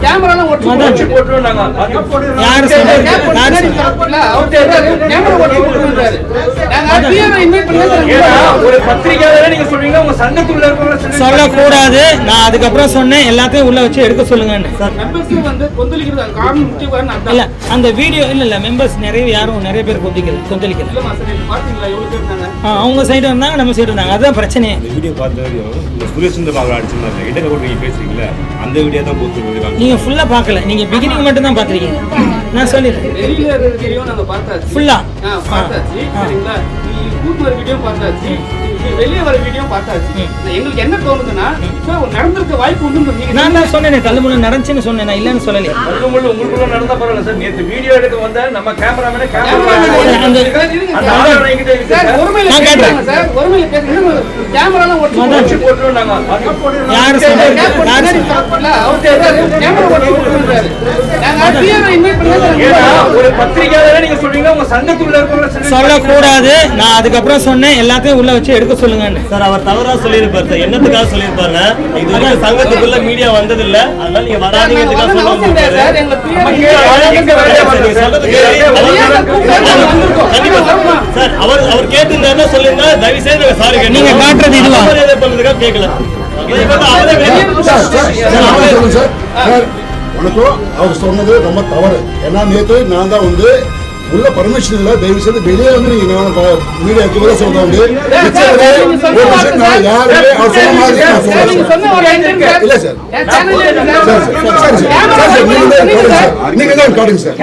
கேமரால ஒட்டி போட்டுறாங்க. யார் சொன்னாரு? கேமரா ஒட்டி போட்டுறாரு. நாங்க டிஆர் இன்வைட் பண்ணல. ஒரு பத்திரிக்கையாளரே நீங்க சொல்றீங்க உங்க சங்கத்துக்குள்ள இருக்கவங்க சொல்லக்கூடாது. நான் அதுக்கப்புறம் சொன்னேன் எல்லாத்தையும் உள்ள வச்சு எடுக்க சொல்லுங்கன்னு. மெம்பர்ஸ் வந்து கொந்தளிக்கிறது காரணம் முக்கியமான இல்ல அந்த வீடியோ இல்ல மெம்பர்ஸ் நிறைய பேர் கொந்தளிக்கல. இல்லமா சார் பாத்தீங்களா எவ்வளவு பேர் இருந்தாங்க? அவங்க சைடு இருந்தாங்க நம்ம சைடு இருந்தாங்க. அதுதான் பிரச்சனை. இந்த வீடியோ பார்த்த வரையும் இந்த சுரேஷ் பாபு அடிச்சிருந்தாங்க இடக்க கூட நீங்க பேசுறீங்களா அந்த வீடியோ தான் போட்டு நீங்க ஃபுல்லா பார்க்கல. நீங்க பிகினிங் மட்டும் தான் பாத்துறீங்க. நான் சொல்லிடுறேன் வெளியில இருக்கிற வீடியோ நாங்க பார்த்தாச்சு. ஃபுல்லா பார்த்தாச்சு. சரிங்களா? நீங்க கூட்டுற வீடியோ பார்த்தாச்சு. வெளியே வர வீடியோ பார்த்தாச்சு. எங்களுக்கு என்ன தோணுதுன்னா நடந்திருக்க வாய்ப்பு உண்டு. நான் தான் சொன்னேன் தள்ளுமுள்ள நடந்துச்சுன்னு சொன்னேன். நான் இல்லன்னு சொல்லலையே. தள்ளுமுள்ள உங்களுக்குள்ள நடந்தா பரவாயில்ல சார். நேத்து வீடியோ எடுக்க வந்த நம்ம கேமராமேனே கேமரால ஒட்டி போட்டுறாங்க. யார் சொன்னாரு? கேமரா ஒட்டி போட்டுறாரு. நாங்க டிஆர் இன்வைட் பண்ணல. ஒரு பத்திரிக்கையாளரே நீங்க சொல்றீங்க உங்க சங்கத்துக்குள்ள இருக்கவங்க சொல்லக்கூடாது. நான் அதுக்கப்புறம் சொன்னேன் எல்லாத்தையும் உள்ள வச்சு எடுக்க சொல்லுங்கன்னு. சார் அவர் தவறா சொல்லியிருப்பாரு சார். என்னத்துக்காக சொல்லியிருப்பாரு? இது வரைக்கும் சங்கத்துக்குள்ள மீடியா வந்தது இல்ல. அதனால நீங்க வராதீங்கிறதுக்காக சார் அவர் கேட்டிருந்தாருன்னா சொல்லுங்க. தயவு செய்து சாரி கேட்டு நீங்க காட்டுறது இதுவா பண்றதுக்காக கேட்கல. வணக்கம். அவர் சொன்னது ரொம்ப தவறு. ஏன்னா நேற்று நான் தான் வந்து உள்ள பர்மிஷன் இல்ல. தயவு செய்து வெளியே வந்து நீங்க மீடியாவுக்கு விட சொல்ல வந்து யாருமே அவர் சொன்ன மாதிரி இல்ல சார். நீங்க தான் காட்டுங்க சார்.